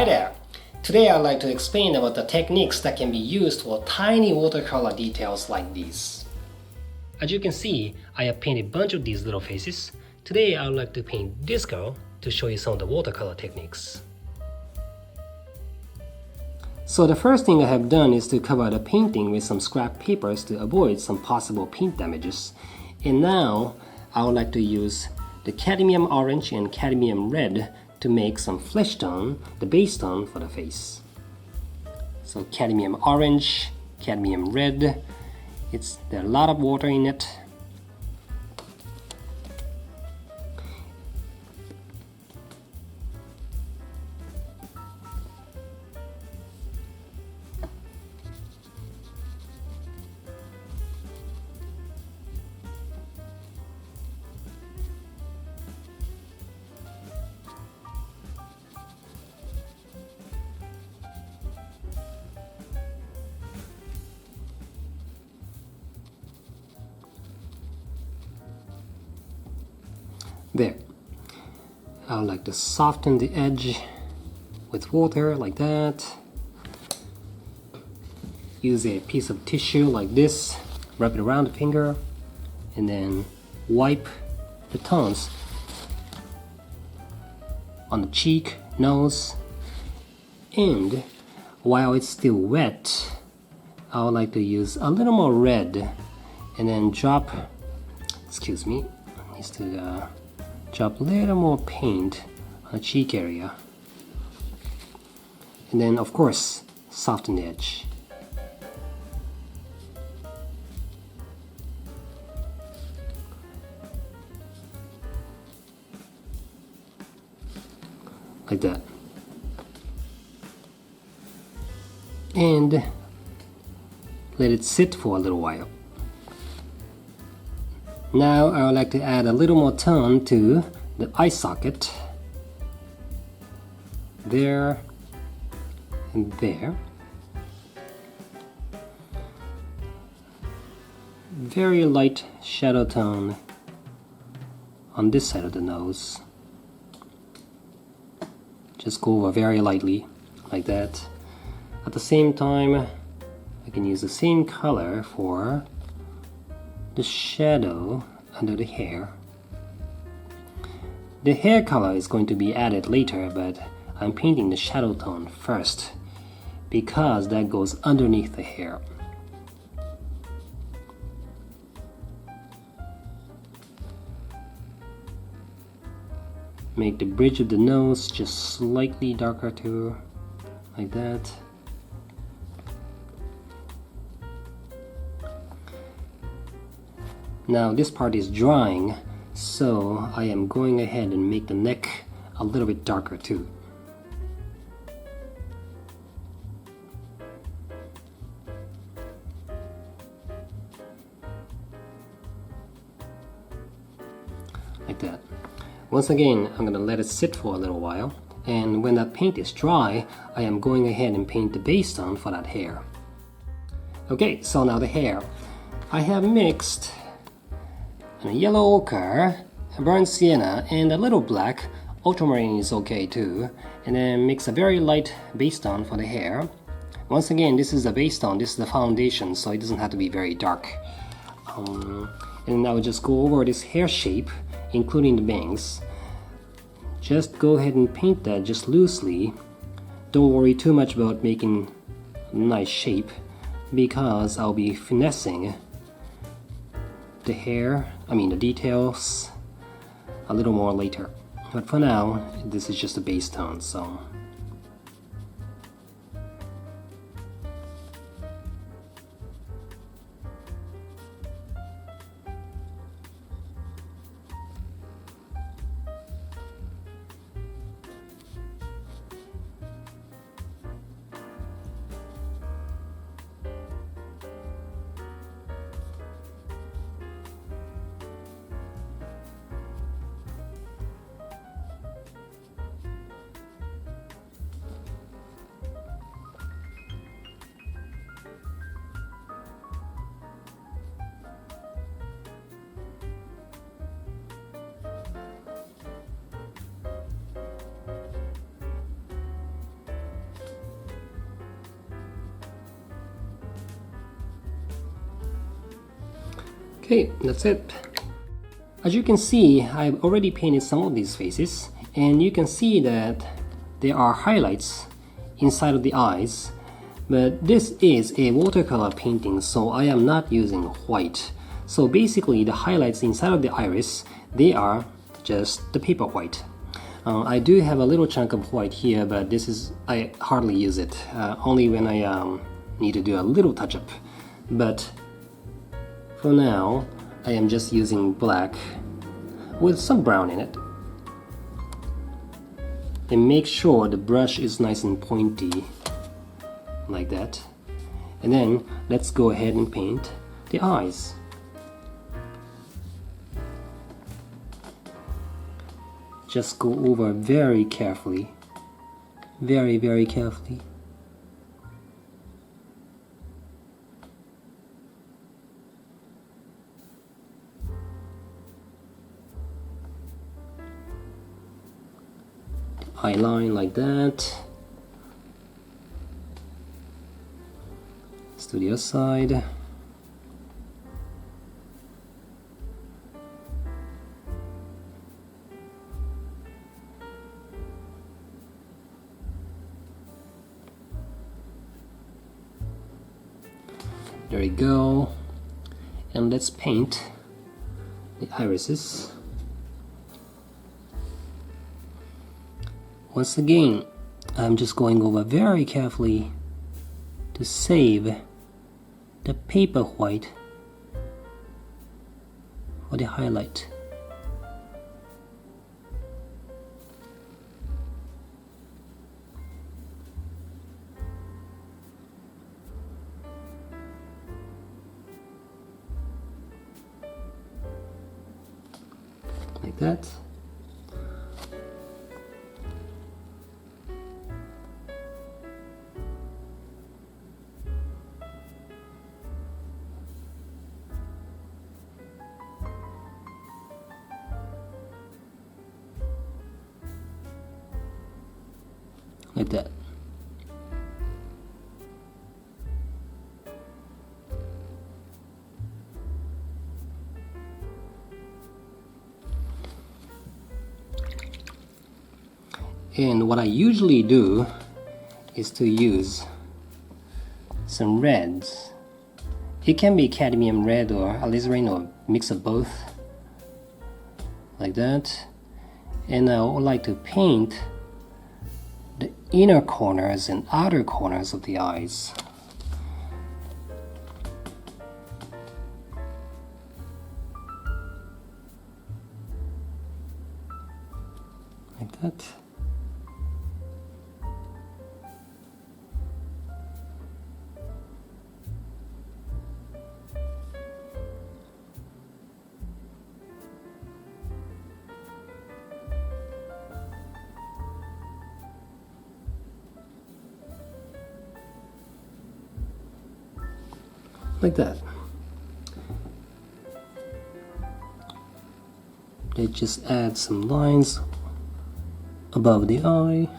Hi there! Today I'd like to explain about the techniques that can be used for tiny watercolor details like these. As you can see, I have painted a bunch of these little faces. Today I would like to paint this girl to show you some of the watercolor techniques. So the first thing I have done is to cover the painting with some scrap papers to avoid some possible paint damages. And now I would like to use the cadmium orange and cadmium red to make some flesh tone, the base tone for the face. So cadmium orange, cadmium red, there's a lot of water in it. There. I would like to soften the edge with water like that. Use a piece of tissue like this, wrap it around the finger, and then wipe the tones on the cheek, nose, and while it's still wet, I would like to use a little more red and then drop a little more paint on the cheek area, and then of course soften the edge. Like that. And let it sit for a little while. Now I would like to add a little more tone to the eye socket. There and there. Very light shadow tone on this side of the nose. Just go over very lightly, like that. At the same time, I can use the same color for the shadow under the hair. The hair color is going to be added later, but I'm painting the shadow tone first because that goes underneath the hair. Make the bridge of the nose just slightly darker too, like that. Now this part is drying, so I am going ahead and make the neck a little bit darker too. Like that. Once again, I'm going to let it sit for a little while, and when that paint is dry, I am going ahead and paint the base tone for that hair. Okay, so now the hair. I have mixed a yellow ochre, a burnt sienna, and a little black. Ultramarine is okay too. And then mix a very light base tone for the hair. Once again, this is the base tone, this is the foundation, so it doesn't have to be very dark. And I will just go over this hair shape, including the bangs. Just go ahead and paint that just loosely. Don't worry too much about making a nice shape, because I'll be finessing the details a little more later. But for now, this is just a base tone, so. Okay, that's it. As you can see, I've already painted some of these faces, and you can see that there are highlights inside of the eyes, but this is a watercolor painting, so I am not using white. So basically the highlights inside of the iris, they are just the paper white. I do have a little chunk of white here, but I hardly use it, only when I need to do a little touch-up. But for now, I am just using black with some brown in it. And make sure the brush is nice and pointy, like that. And then let's go ahead and paint the eyes. Just go over very carefully, very, very carefully. Eye line like that. Let's do the other side. There we go. And let's paint the irises. Once again, I'm just going over very carefully to save the paper white for the highlight. Like that. Like that. And what I usually do is to use some reds. It can be cadmium red or alizarin or mix of both, like that. And I would like to paint the inner corners and outer corners of the eyes. Like that. Like that. Let's just add some lines above the eye.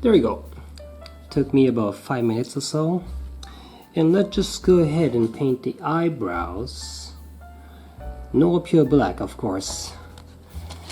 There we go. Took me about 5 minutes or so. And let's just go ahead and paint the eyebrows. No pure black, of course.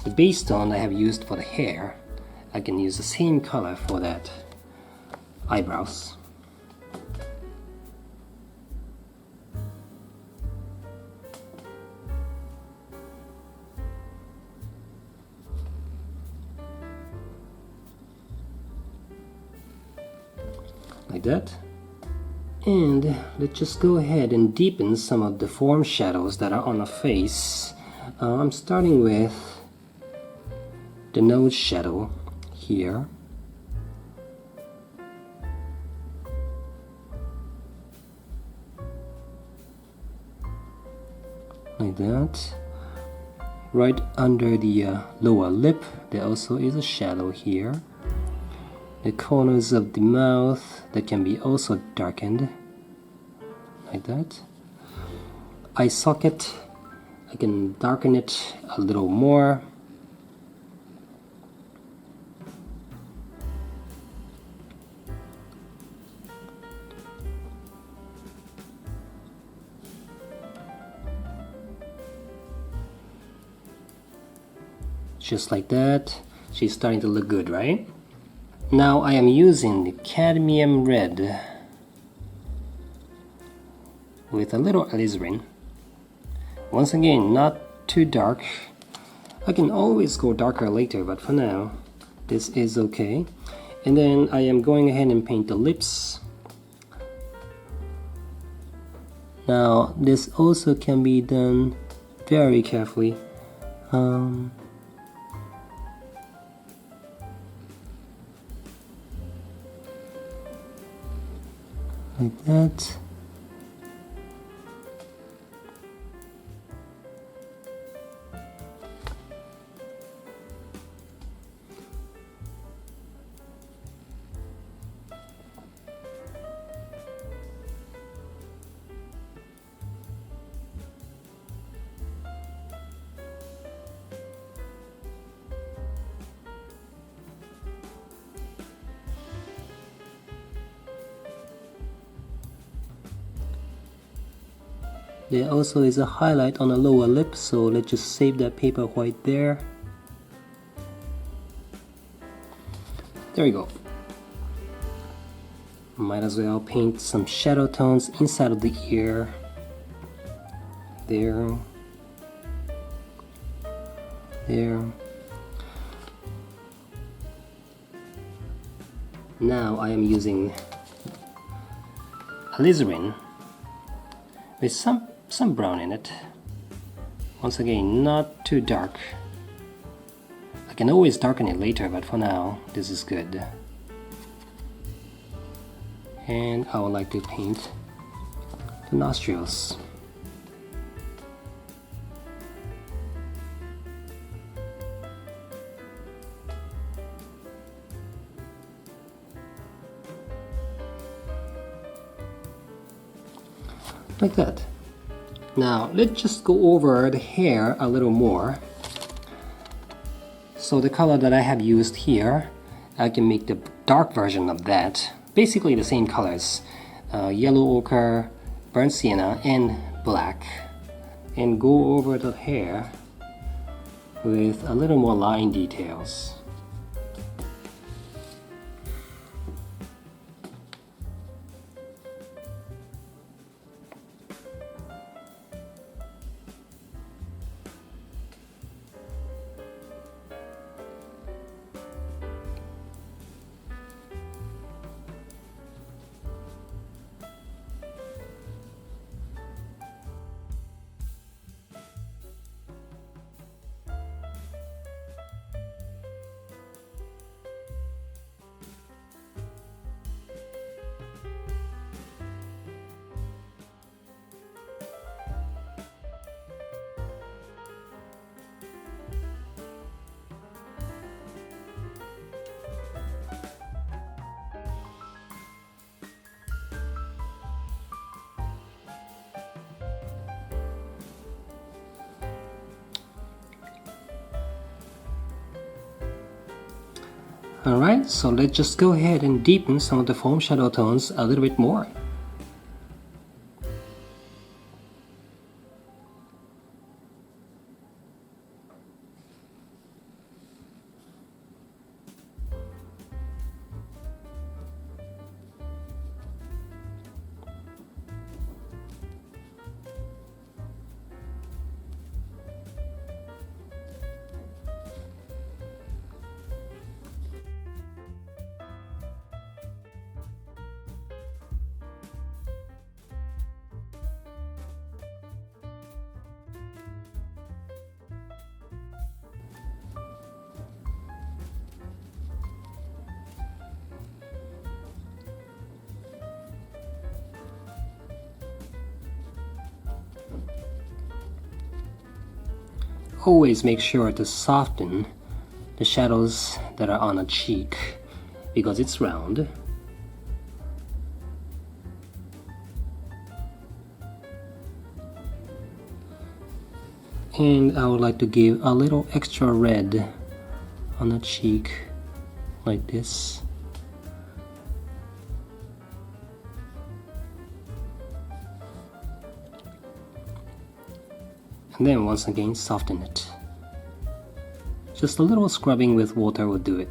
The base tone I have used for the hair, I can use the same color for that eyebrows. Like that. And let's just go ahead and deepen some of the form shadows that are on the face. I'm starting with the nose shadow here. Like that. Right under the lower lip, there also is a shadow here. The corners of the mouth that can be also darkened like that. Eye socket, I can darken it a little more. Just like that. She's starting to look good, right? Now I am using the cadmium red with a little alizarin. Once again, not too dark. I can always go darker later, but for now, this is okay. And then I am going ahead and paint the lips. Now, this also can be done very carefully. Like that. There also is a highlight on the lower lip, so let's just save that paper white there. There we go. Might as well paint some shadow tones inside of the ear. There. There. Now I am using alizarin with some brown in it. Once again, not too dark. I can always darken it later, but for now, this is good. And I would like to paint the nostrils. Like that. Now let's just go over the hair a little more. So the color that I have used here, I can make the dark version of that. Basically the same colors, yellow ochre, burnt sienna, and black. And go over the hair with a little more line details. Alright, so let's just go ahead and deepen some of the foam shadow tones a little bit more. Always make sure to soften the shadows that are on a cheek because it's round. And I would like to give a little extra red on the cheek, like this. And then once again soften it. Just a little scrubbing with water will do it.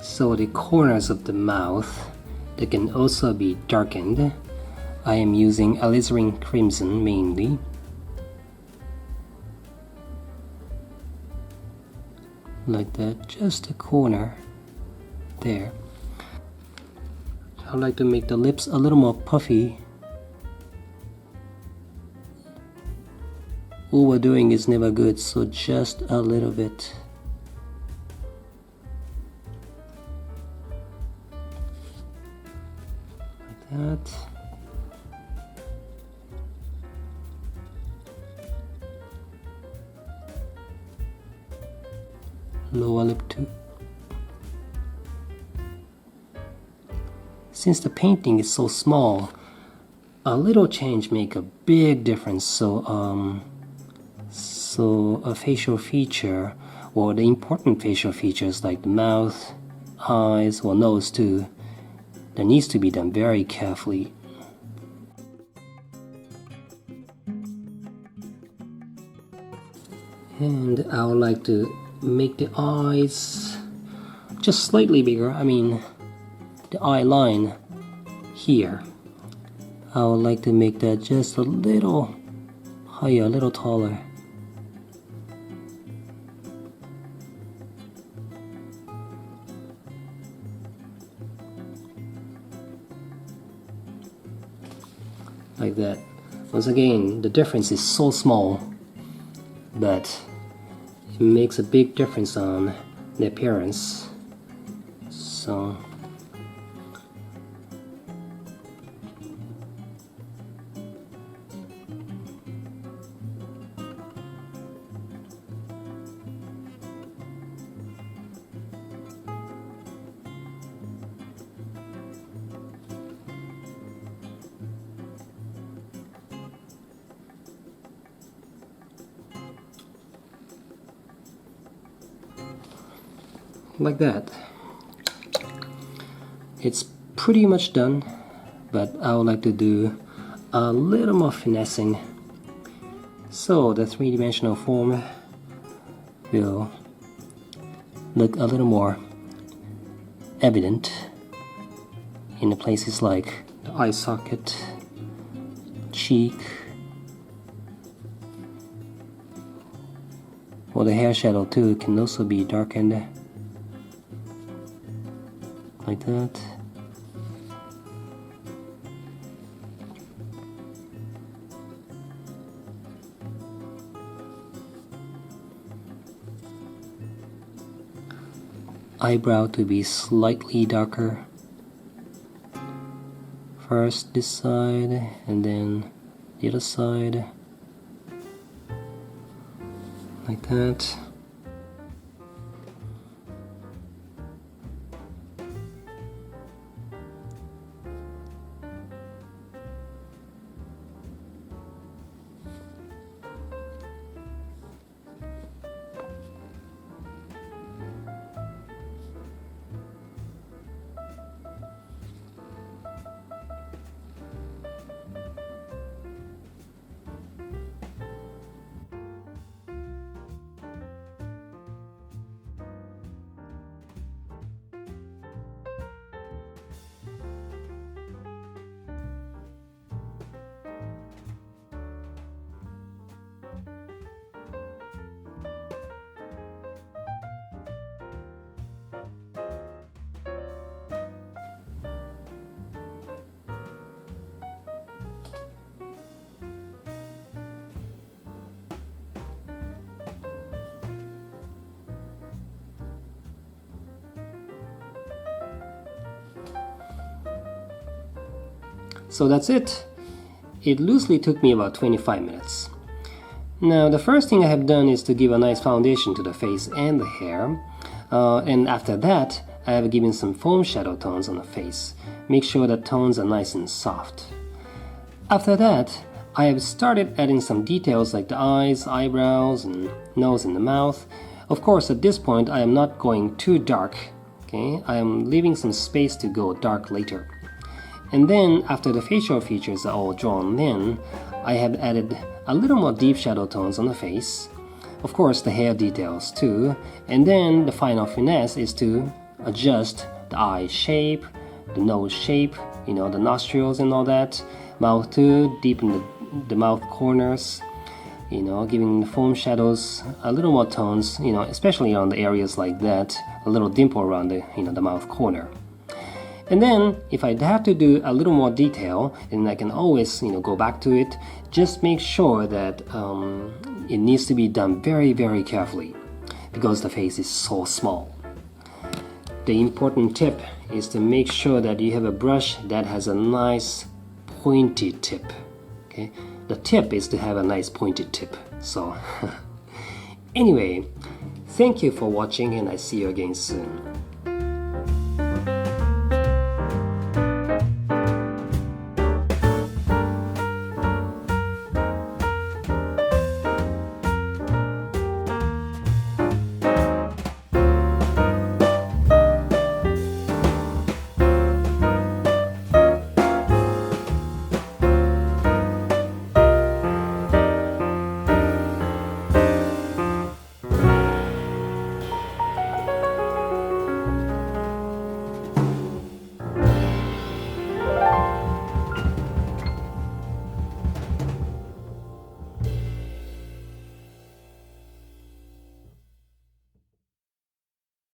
So the corners of the mouth, they can also be darkened. I am using alizarin crimson mainly. Like that, just a corner there. I like to make the lips a little more puffy. Overdoing is never good, so just a little bit. That. Lower lip too. Since the painting is so small, a little change make a big difference. So a facial feature, or the important facial features like the mouth, eyes, or nose too, that needs to be done very carefully. And I would like to make the eyes just slightly bigger. I mean, the eye line here. I would like to make that just a little higher, a little taller. Like that. Once again, the difference is so small, but it makes a big difference on the appearance. So like that. It's pretty much done, but I would like to do a little more finessing. So the three-dimensional form will look a little more evident in the places like the eye socket, cheek, or the hair shadow too can also be darkened. Like that. Eyebrow to be slightly darker. First this side and then the other side. Like that. So that's it. It loosely took me about 25 minutes. Now, the first thing I have done is to give a nice foundation to the face and the hair. And after that, I have given some foam shadow tones on the face. Make sure the tones are nice and soft. After that, I have started adding some details like the eyes, eyebrows, and nose and the mouth. Of course, at this point, I am not going too dark. Okay, I am leaving some space to go dark later. And then, after the facial features are all drawn in, I have added a little more deep shadow tones on the face. Of course, the hair details too. And then the final finesse is to adjust the eye shape, the nose shape, the nostrils and all that. Mouth too, deepen the mouth corners, giving the foam shadows a little more tones, especially on the areas like that, a little dimple around the mouth corner. And then, if I have to do a little more detail, then I can always, go back to it. Just make sure that it needs to be done very, very carefully because the face is so small. The important tip is to make sure that you have a brush that has a nice pointy tip. Okay? The tip is to have a nice pointed tip. So, anyway, thank you for watching and I see you again soon.